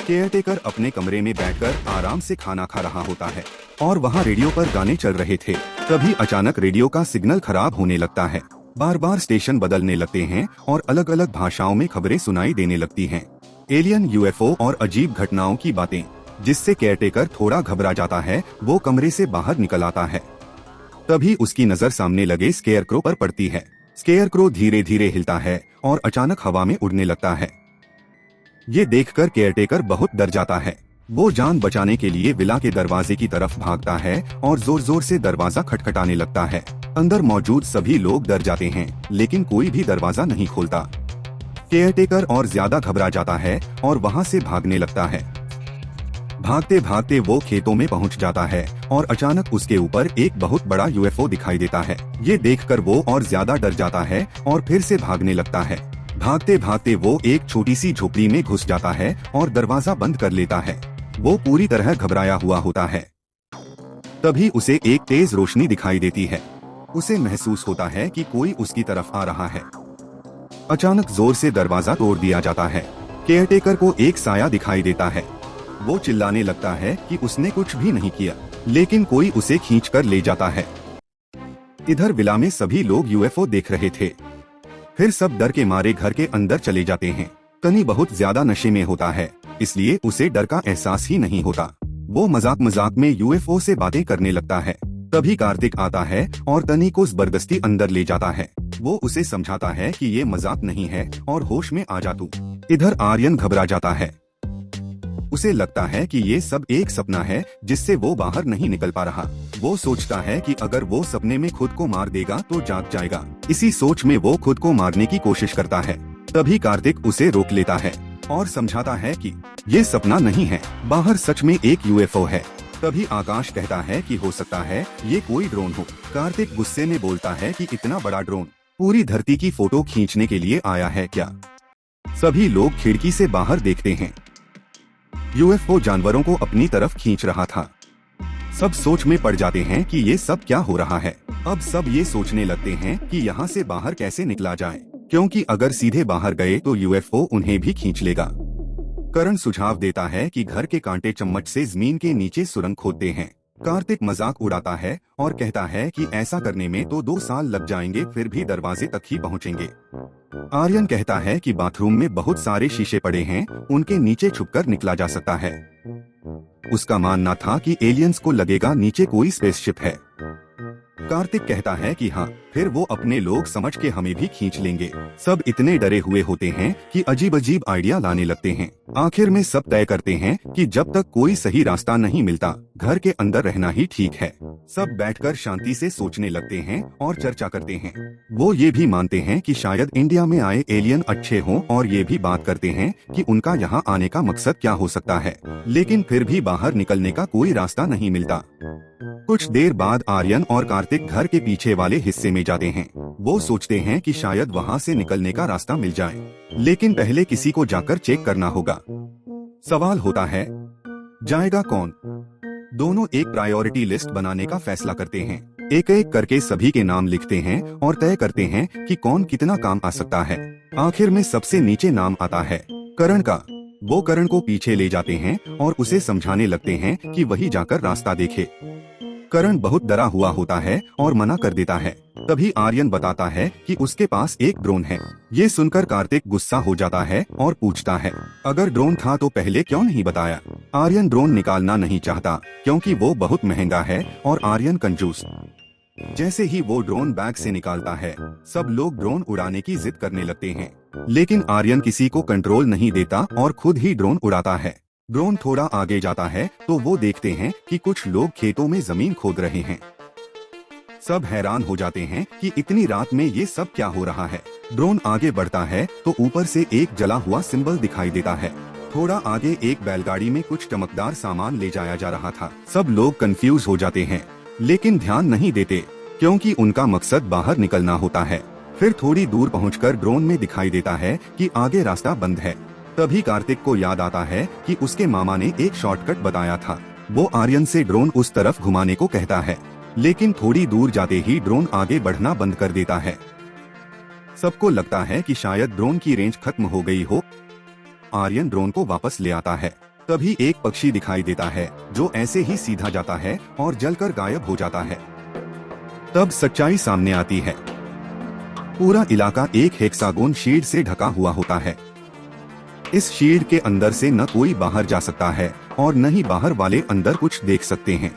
Caretaker अपने कमरे में बैठकर आराम से खाना खा रहा होता है और वहाँ रेडियो पर गाने चल रहे थे। तभी अचानक रेडियो का सिग्नल खराब होने लगता है। बार बार स्टेशन बदलने लगते हैं और अलग अलग भाषाओं में खबरें सुनाई देने लगती हैं। एलियन, यूएफओ और अजीब घटनाओं की बातें, जिससे केयरटेकर थोड़ा घबरा जाता है। वो कमरे से बाहर निकल आता है। तभी उसकी नजर सामने लगे स्केयरक्रो पर पड़ती है। स्केयरक्रो धीरे धीरे हिलता है और अचानक हवा में उड़ने लगता है। ये देखकर केयरटेकर बहुत डर जाता है। वो जान बचाने के लिए विला के दरवाजे की तरफ भागता है और जोर जोर से दरवाजा खटखटाने लगता है। अंदर मौजूद सभी लोग डर जाते हैं, लेकिन कोई भी दरवाजा नहीं खोलता। केयरटेकर और ज्यादा घबरा जाता है और वहाँ से भागने लगता है। भागते भागते वो खेतों में पहुँच जाता है और अचानक उसके ऊपर एक बहुत बड़ा यूएफओ दिखाई देता है। ये देखकर वो और ज्यादा डर जाता है और फिर से भागने लगता है। भागते भागते वो एक छोटी सी झोपड़ी में घुस जाता है और दरवाजा बंद कर लेता है। वो पूरी तरह घबराया हुआ होता है। तभी उसे एक तेज रोशनी दिखाई देती है। उसे महसूस होता है कि कोई उसकी तरफ आ रहा है। अचानक जोर से दरवाजा तोड़ दिया जाता है। केयरटेकर को एक साया दिखाई देता है। वो चिल्लाने लगता है कि उसने कुछ भी नहीं किया, लेकिन कोई उसे खींचकर ले जाता है। इधर विला में सभी लोग यूएफओ देख रहे थे। फिर सब डर के मारे घर के अंदर चले जाते हैं। तनी बहुत ज्यादा नशे में होता है, इसलिए उसे डर का एहसास ही नहीं होता। वो मजाक मजाक में यूएफओ से बातें करने लगता है। तभी कार्तिक आता है और तनी को जबरदस्ती अंदर ले जाता है। वो उसे समझाता है कि ये मजाक नहीं है और होश में आ जा तू। इधर आर्यन घबरा जाता है। उसे लगता है कि ये सब एक सपना है जिससे वो बाहर नहीं निकल पा रहा। वो सोचता है कि अगर वो सपने में खुद को मार देगा तो जाग जाएगा। इसी सोच में वो खुद को मारने की कोशिश करता है। तभी कार्तिक उसे रोक लेता है और समझाता है कि ये सपना नहीं है, बाहर सच में एक यूएफओ है। तभी आकाश कहता है कि हो सकता है ये कोई ड्रोन हो। कार्तिक गुस्से में बोलता है कि इतना बड़ा ड्रोन पूरी धरती की फोटो खींचने के लिए आया है क्या? सभी लोग खिड़की से बाहर देखते हैं। यूएफओ जानवरों को अपनी तरफ खींच रहा था। सब सोच में पड़ जाते हैं कि ये सब क्या हो रहा है। अब सब ये सोचने लगते हैं कि यहाँ से बाहर कैसे निकला जाए, क्योंकि अगर सीधे बाहर गए तो यूएफओ उन्हें भी खींच लेगा। करण सुझाव देता है कि घर के कांटे चम्मच से जमीन के नीचे सुरंग खोदते हैं। कार्तिक मजाक उड़ाता है और कहता है कि ऐसा करने में तो 2 साल लग जाएंगे, फिर भी दरवाजे तक ही पहुँचेंगे। आर्यन कहता है कि बाथरूम में बहुत सारे शीशे पड़े हैं, उनके नीचे छुपकर निकला जा सकता है। उसका मानना था कि एलियंस को लगेगा नीचे कोई स्पेसशिप है। कार्तिक कहता है कि हाँ, फिर वो अपने लोग समझ के हमें भी खींच लेंगे। सब इतने डरे हुए होते हैं कि अजीब अजीब आइडिया लाने लगते हैं। आखिर में सब तय करते हैं कि जब तक कोई सही रास्ता नहीं मिलता, घर के अंदर रहना ही ठीक है। सब बैठकर शांति से सोचने लगते हैं और चर्चा करते हैं। वो ये भी मानते हैं कि शायद इंडिया में आए एलियन अच्छे हों और ये भी बात करते हैं कि उनका यहाँ आने का मकसद क्या हो सकता है, लेकिन फिर भी बाहर निकलने का कोई रास्ता नहीं मिलता। कुछ देर बाद आर्यन और कार्तिक घर के पीछे वाले हिस्से में जाते हैं। वो सोचते हैं कि शायद वहाँ से निकलने का रास्ता मिल जाए, लेकिन पहले किसी को जाकर चेक करना होगा। सवाल होता है, जाएगा कौन? दोनों एक प्रायोरिटी लिस्ट बनाने का फैसला करते हैं। एक एक करके सभी के नाम लिखते हैं और तय करते हैं कि कौन कितना काम आ सकता है। आखिर में सबसे नीचे नाम आता है करण का। वो करण को पीछे ले जाते हैं और उसे समझाने लगते हैं कि वही जाकर रास्ता देखे। करण बहुत डरा हुआ होता है और मना कर देता है। तभी आर्यन बताता है कि उसके पास एक ड्रोन है। ये सुनकर कार्तिक गुस्सा हो जाता है और पूछता है, अगर ड्रोन था तो पहले क्यों नहीं बताया? आर्यन ड्रोन निकालना नहीं चाहता क्योंकि वो बहुत महंगा है और आर्यन कंजूस। जैसे ही वो ड्रोन बैग से निकालता है, सब लोग ड्रोन उड़ाने की जिद करने लगते हैं, लेकिन आर्यन किसी को कंट्रोल नहीं देता और खुद ही ड्रोन उड़ाता है। ड्रोन थोड़ा आगे जाता है तो वो देखते हैं कि कुछ लोग खेतों में जमीन खोद रहे हैं। सब हैरान हो जाते हैं कि इतनी रात में ये सब क्या हो रहा है। ड्रोन आगे बढ़ता है तो ऊपर से एक जला हुआ सिंबल दिखाई देता है। थोड़ा आगे एक बैलगाड़ी में कुछ चमकदार सामान ले जाया जा रहा था। सब लोग कंफ्यूज हो जाते हैं, लेकिन ध्यान नहीं देते क्योंकि उनका मकसद बाहर निकलना होता है। फिर थोड़ी दूर पहुंचकर ड्रोन में दिखाई देता है कि आगे रास्ता बंद है। तभी कार्तिक को याद आता है कि उसके मामा ने एक शॉर्टकट बताया था। वो आर्यन से ड्रोन उस तरफ घुमाने को कहता है, लेकिन थोड़ी दूर जाते ही ड्रोन आगे बढ़ना बंद कर देता है। सबको लगता है कि शायद ड्रोन की रेंज खत्म हो गई हो। आर्यन ड्रोन को वापस ले आता है तभी एक पक्षी दिखाई देता है जो ऐसे ही सीधा जाता है और जलकर गायब हो जाता है। तब सच्चाई सामने आती है। पूरा इलाका एक हेक्सागोन शील्ड से ढका हुआ होता है। इस शील्ड के अंदर से न कोई बाहर जा सकता है और न ही बाहर वाले अंदर कुछ देख सकते हैं।